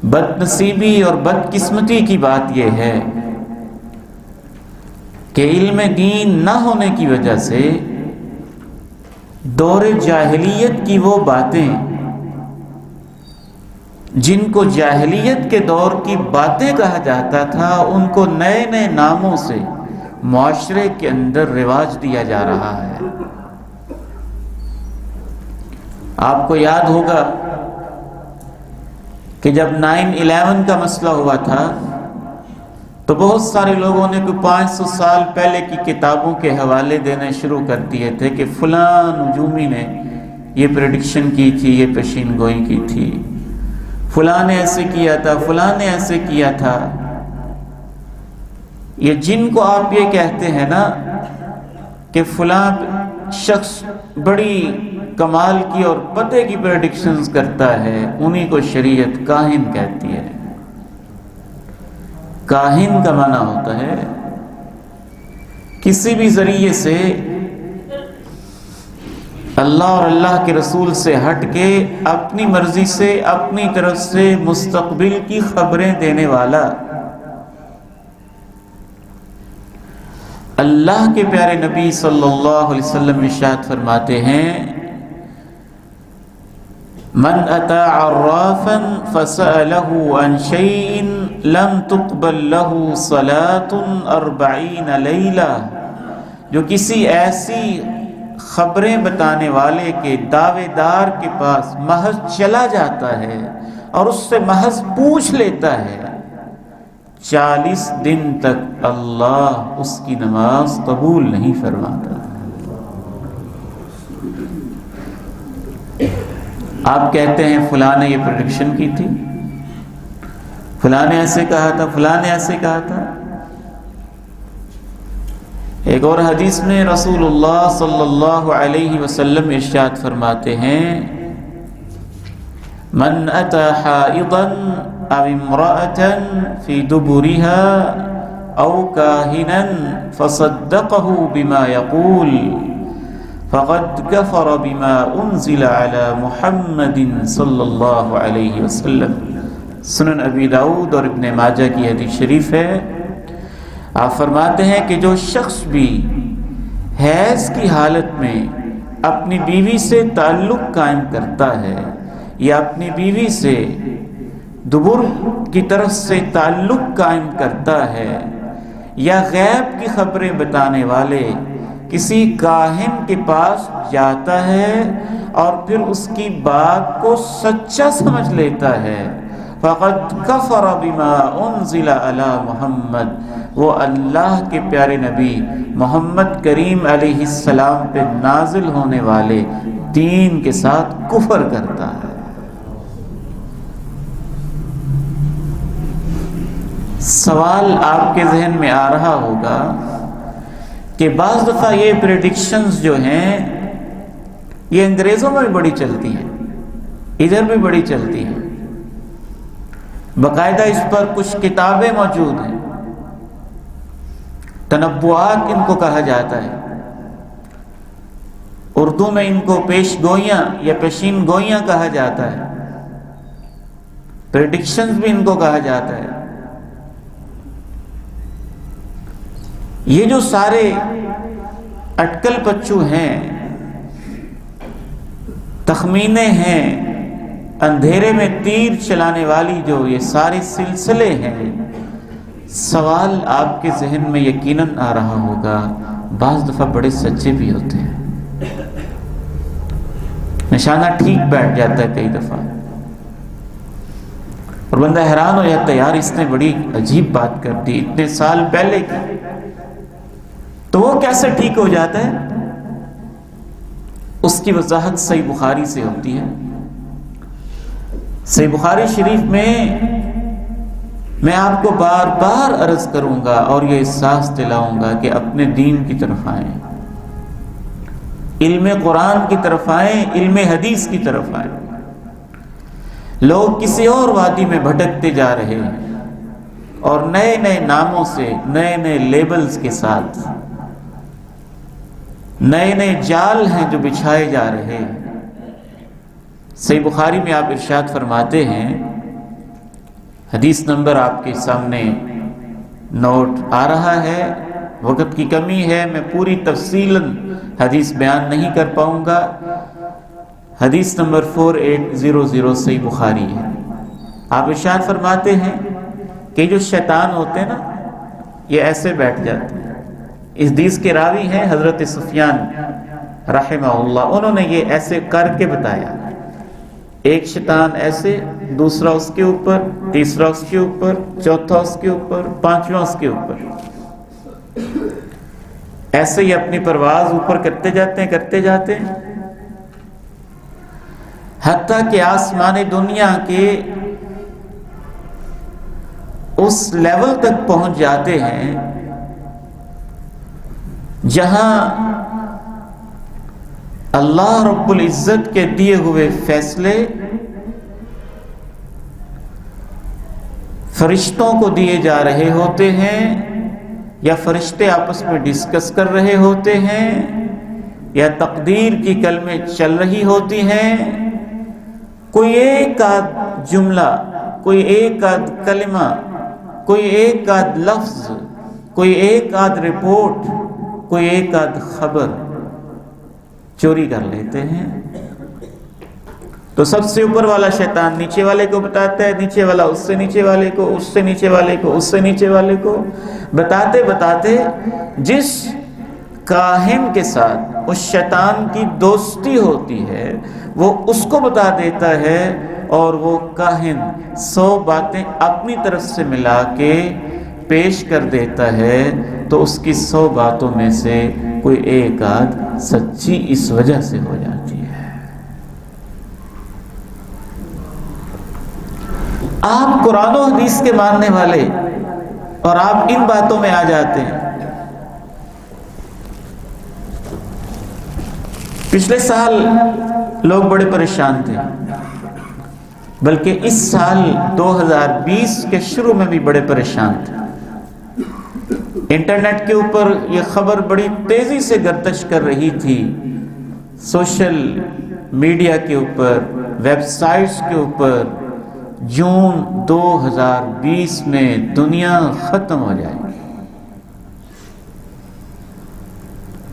بد نصیبی اور بدقسمتی کی بات یہ ہے کہ علم دین نہ ہونے کی وجہ سے دور جاہلیت کی وہ باتیں جن کو جاہلیت کے دور کی باتیں کہا جاتا تھا، ان کو نئے نئے ناموں سے معاشرے کے اندر رواج دیا جا رہا ہے۔ آپ کو یاد ہوگا کہ جب 9/11 کا مسئلہ ہوا تھا تو بہت سارے لوگوں نے کوئی 500 سال پہلے کی کتابوں کے حوالے دینے شروع کر دیے تھے کہ فلاں نجومی نے یہ پریڈکشن کی تھی، یہ پیشین گوئی کی تھی، فلاں نے ایسے کیا تھا، فلاں نے ایسے کیا تھا۔ یہ جن کو آپ یہ کہتے ہیں نا کہ فلاں شخص بڑی کمال کی اور پتے کی پریڈکشنز کرتا ہے، انہی کو شریعت کاہن کہتی ہے۔ کاہن کا معنی ہوتا ہے کسی بھی ذریعے سے اللہ اور اللہ کے رسول سے ہٹ کے اپنی مرضی سے اپنی طرف سے مستقبل کی خبریں دینے والا۔ اللہ کے پیارے نبی صلی اللہ علیہ وسلم ارشاد فرماتے ہیں، من اتی عرافا فسألہ عن شیء لم تقبل لہ صلاة 40 لیلہ، جو کسی ایسی خبریں بتانے والے کے دعوے دار کے پاس محض چلا جاتا ہے اور اس سے محض پوچھ لیتا ہے، 40 دن تک اللہ اس کی نماز قبول نہیں فرماتا۔ آپ کہتے ہیں فلاں نے یہ پریڈکشن کی تھی، فلاں نے ایسے کہا تھا، فلاں نے ایسے کہا تھا۔ ایک اور حدیث میں رسول اللہ صلی اللہ علیہ وسلم ارشاد فرماتے ہیں، من اتی حائضا او امرأة فی دبرها او کاہنا فصدقہ بما یقول فقد کفر بما انزل علی محمد صلی اللہ علیہ وسلم۔ سنن ابی داؤد اور ابن ماجہ کی حدیث شریف ہے۔ آپ فرماتے ہیں کہ جو شخص بھی حیض کی حالت میں اپنی بیوی سے تعلق قائم کرتا ہے یا اپنی بیوی سے دبر کی طرف سے تعلق قائم کرتا ہے یا غیب کی خبریں بتانے والے کسی کاہن کے پاس جاتا ہے اور پھر اس کی بات کو سچا سمجھ لیتا ہے، فقد کفر بما انزل علی محمد، وہ اللہ کے پیارے نبی محمد کریم علیہ السلام پہ نازل ہونے والے دین کے ساتھ کفر کرتا ہے۔ سوال آپ کے ذہن میں آ رہا ہوگا کہ بعض دفعہ یہ پریڈکشنز جو ہیں یہ انگریزوں میں بھی بڑی چلتی ہیں، ادھر بھی بڑی چلتی ہیں، باقاعدہ اس پر کچھ کتابیں موجود ہیں، تنبؤات ان کو کہا جاتا ہے، اردو میں ان کو پیش گوئیاں یا پیشین گوئیاں کہا جاتا ہے، پریڈکشنز بھی ان کو کہا جاتا ہے۔ یہ جو سارے اٹکل پچو ہیں، تخمینے ہیں، اندھیرے میں تیر چلانے والی جو یہ سارے سلسلے ہیں، سوال آپ کے ذہن میں یقیناً آ رہا ہوگا بعض دفعہ بڑے سچے بھی ہوتے ہیں، نشانہ ٹھیک بیٹھ جاتا ہے کئی دفعہ، اور بندہ حیران ہو جاتا ہے یار اس نے بڑی عجیب بات کر دی اتنے سال پہلے کی، تو وہ کیسے ٹھیک ہو جاتا ہے؟ اس کی وضاحت صحیح بخاری سے ہوتی ہے۔ صحیح بخاری شریف میں آپ کو بار بار عرض کروں گا اور یہ احساس دلاؤں گا کہ اپنے دین کی طرف آئیں، علم قرآن کی طرف آئیں، علم حدیث کی طرف آئیں۔ لوگ کسی اور وادی میں بھٹکتے جا رہے ہیں اور نئے نئے ناموں سے، نئے نئے لیبلز کے ساتھ نئے نئے جال ہیں جو بچھائے جا رہے ہیں۔ صحیح بخاری میں آپ ارشاد فرماتے ہیں، حدیث نمبر آپ کے سامنے نوٹ آ رہا ہے، وقت کی کمی ہے، میں پوری تفصیلاً حدیث بیان نہیں کر پاؤں گا۔ حدیث نمبر 4800 صحیح بخاری ہے۔ آپ ارشاد فرماتے ہیں کہ جو شیطان ہوتے ہیں نا، یہ ایسے بیٹھ جاتے ہیں۔ اس حدیث کے راوی ہیں حضرت سفیان رحمہ اللہ، انہوں نے یہ ایسے کر کے بتایا، ایک شیطان ایسے، دوسرا اس کے اوپر، تیسرا اس کے اوپر، چوتھا اس کے اوپر، پانچواں اس کے اوپر، ایسے ہی اپنی پرواز اوپر کرتے جاتے ہیں حتیٰ کہ آسمان دنیا کے اس لیول تک پہنچ جاتے ہیں جہاں اللہ رب العزت کے دیے ہوئے فیصلے فرشتوں کو دیے جا رہے ہوتے ہیں، یا فرشتے آپس میں ڈسکس کر رہے ہوتے ہیں، یا تقدیر کی کلمیں چل رہی ہوتی ہیں۔ کوئی ایک آدھ جملہ، کوئی ایک آدھ کلمہ، کوئی ایک آدھ لفظ، کوئی ایک آدھ رپورٹ، کوئی ایک آدھ خبر چوری کر لیتے ہیں، تو سب سے اوپر والا شیطان نیچے والے کو بتاتا ہے، نیچے والا اس سے نیچے والے کو، اس سے نیچے والے کو، اس سے نیچے والے کو، بتاتے بتاتے جس کاہن کے ساتھ اس شیطان کی دوستی ہوتی ہے وہ اس کو بتا دیتا ہے، اور وہ کاہن 100 باتیں اپنی طرف سے ملا کے پیش کر دیتا ہے، تو اس کی 100 باتوں میں سے کوئی ایک آدھ سچی اس وجہ سے ہو جاتی ہے۔ آپ قرآن و حدیث کے ماننے والے اور آپ ان باتوں میں آ جاتے ہیں۔ پچھلے سال لوگ بڑے پریشان تھے، بلکہ اس سال 2020 کے شروع میں بھی بڑے پریشان تھے۔ انٹرنیٹ کے اوپر یہ خبر بڑی تیزی سے گردش کر رہی تھی، سوشل میڈیا کے اوپر، ویب سائٹس کے اوپر، جون 2020 میں دنیا ختم ہو جائے گی۔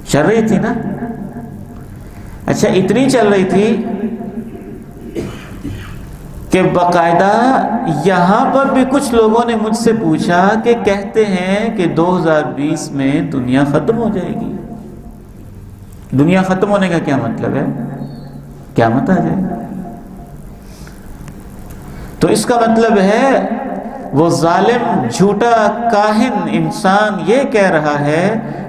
چل رہی تھی نا؟ اچھا، اتنی چل رہی تھی کہ باقاعدہ یہاں پر بھی کچھ لوگوں نے مجھ سے پوچھا کہ کہتے ہیں کہ 2020 میں دنیا ختم ہو جائے گی۔ دنیا ختم ہونے کا کیا مطلب ہے؟ قیامت آ جائے گی۔ تو اس کا مطلب ہے وہ ظالم جھوٹا کاہن انسان یہ کہہ رہا ہے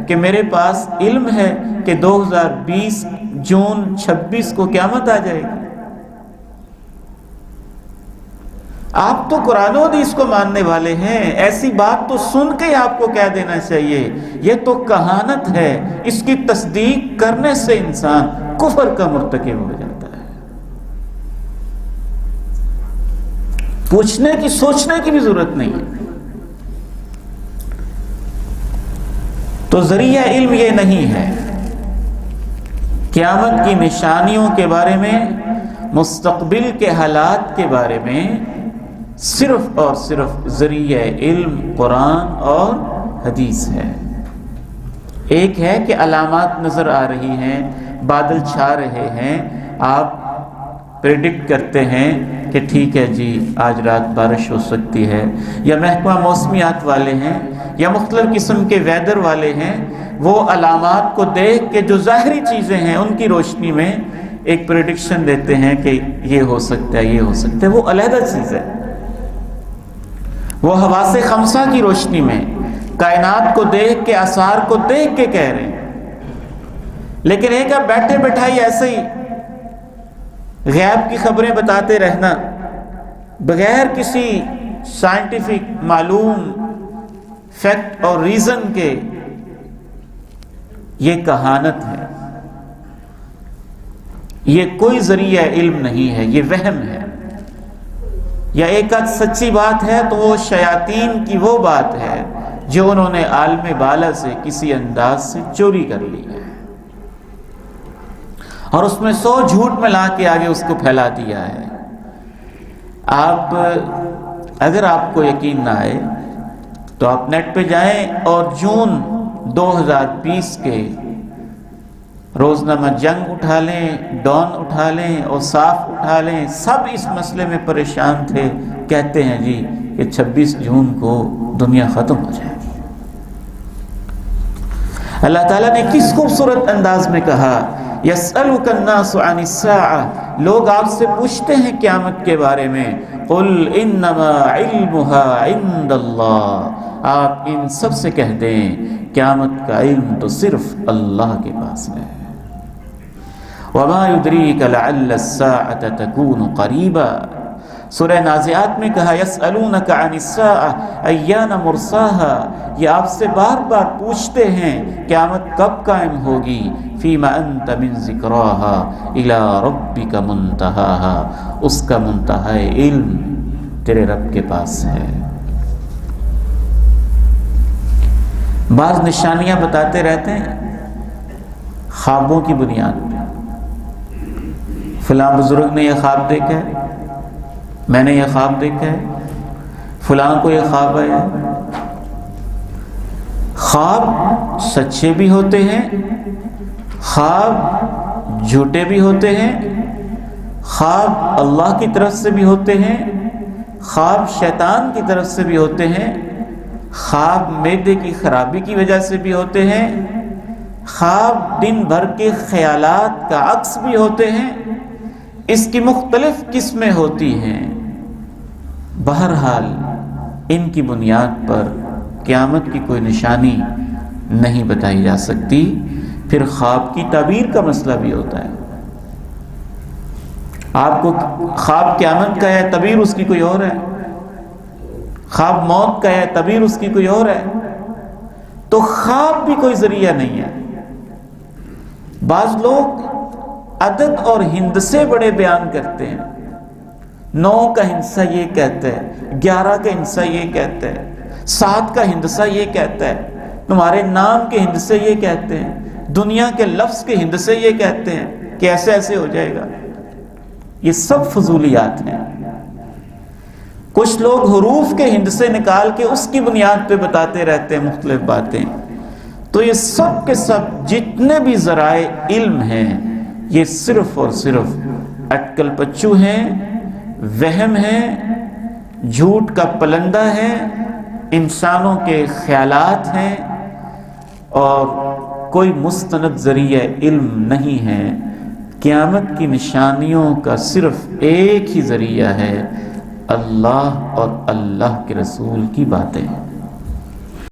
کہ میرے پاس علم ہے کہ 2020 جون 26 کو قیامت آ جائے گی۔ آپ تو قرآن و حدیث کو ماننے والے ہیں، ایسی بات تو سن کے آپ کو کہہ دینا چاہیے یہ تو کہانت ہے، اس کی تصدیق کرنے سے انسان کفر کا مرتکب ہو جاتا ہے۔ پوچھنے کی، سوچنے کی بھی ضرورت نہیں ہے۔ تو ذریعہ علم یہ نہیں ہے، قیامت کی نشانیوں کے بارے میں، مستقبل کے حالات کے بارے میں صرف اور صرف ذریعہ علم قرآن اور حدیث ہے۔ ایک ہے کہ علامات نظر آ رہی ہیں، بادل چھا رہے ہیں، آپ پریڈکٹ کرتے ہیں کہ ٹھیک ہے جی آج رات بارش ہو سکتی ہے، یا محکمہ موسمیات والے ہیں یا مختلف قسم کے ویدر والے ہیں، وہ علامات کو دیکھ کے جو ظاہری چیزیں ہیں ان کی روشنی میں ایک پریڈکشن دیتے ہیں کہ یہ ہو سکتا ہے، یہ ہو سکتا ہے، وہ علیحدہ چیز ہے۔ وہ حواس خمسہ کی روشنی میں کائنات کو دیکھ کے، آثار کو دیکھ کے کہہ رہے ہیں۔ لیکن ایک آپ بیٹھے بٹھائی ایسے ہی غیب کی خبریں بتاتے رہنا بغیر کسی سائنٹیفک معلوم فیکٹ اور ریزن کے، یہ کہانت ہے، یہ کوئی ذریعہ علم نہیں ہے، یہ وہم ہے۔ یا ایک آدھ سچی بات ہے تو وہ شیاطین کی وہ بات ہے جو انہوں نے عالم بالا سے کسی انداز سے چوری کر لی ہے، اور اس میں 100 جھوٹ ملا کے آگے اس کو پھیلا دیا ہے۔ آپ اگر آپ کو یقین نہ آئے تو آپ نیٹ پہ جائیں اور جون 2020 کے روزنامہ جنگ اٹھا لیں، ڈان اٹھا لیں اور صاف اٹھا لیں، سب اس مسئلے میں پریشان تھے، کہتے ہیں جی کہ 26 جون کو دنیا ختم ہو جائے گی۔ اللہ تعالیٰ نے کس خوبصورت انداز میں کہا، یسألک الناس عن الساعہ، لوگ آپ سے پوچھتے ہیں قیامت کے بارے میں، قل انما علمها عند اللہ، آپ ان سب سے کہہ دیں قیامت کا علم تو صرف اللہ کے پاس ہے۔ وما يدريك لعل الساعة تكون قريبا، سورہ نازعات میں کہا یسألونک عن الساعة ایان مرساها، یہ آپ سے بار بار پوچھتے ہیں قیامت کب قائم ہوگی، فیما انت من ذکراها الى ربک منتہاها، اس کا منتہا علم تیرے رب کے پاس ہے۔ بعض نشانیاں بتاتے رہتے ہیں خوابوں کی بنیاد پہ، فلاں بزرگ نے یہ خواب دیکھا ہے، میں نے یہ خواب دیکھا ہے، فلاں کو یہ خواب آیا ہے۔ خواب سچے بھی ہوتے ہیں، خواب جھوٹے بھی ہوتے ہیں، خواب اللہ کی طرف سے بھی ہوتے ہیں، خواب شیطان کی طرف سے بھی ہوتے ہیں، خواب معدے کی خرابی کی وجہ سے بھی ہوتے ہیں، خواب دن بھر کے خیالات کا عکس بھی ہوتے ہیں، اس کی مختلف قسمیں ہوتی ہیں۔ بہرحال ان کی بنیاد پر قیامت کی کوئی نشانی نہیں بتائی جا سکتی۔ پھر خواب کی تعبیر کا مسئلہ بھی ہوتا ہے، آپ کو خواب قیامت کا ہے، تعبیر اس کی کوئی اور ہے، خواب موت کا ہے، تعبیر اس کی کوئی اور ہے، تو خواب بھی کوئی ذریعہ نہیں ہے۔ بعض لوگ عدد اور ہندسے بڑے بیان کرتے ہیں، 9 کا ہندسہ یہ کہتا ہے، 11 کا ہندسہ یہ کہتا ہے، 7 کا ہندسہ یہ کہتا ہے، تمہارے نام کے ہندسے یہ کہتے ہیں، دنیا کے لفظ کے ہندسے یہ کہتے ہیں کہ ایسے ایسے ہو جائے گا۔ یہ سب فضولیات ہیں۔ کچھ لوگ حروف کے ہندسے نکال کے اس کی بنیاد پہ بتاتے رہتے ہیں مختلف باتیں۔ تو یہ سب کے سب جتنے بھی ذرائع علم ہیں یہ صرف اور صرف اٹکل پچو ہیں، وہم ہیں، جھوٹ کا پلندہ ہے، انسانوں کے خیالات ہیں، اور کوئی مستند ذریعہ علم نہیں ہے۔ قیامت کی نشانیوں کا صرف ایک ہی ذریعہ ہے، اللہ اور اللہ کے رسول کی باتیں۔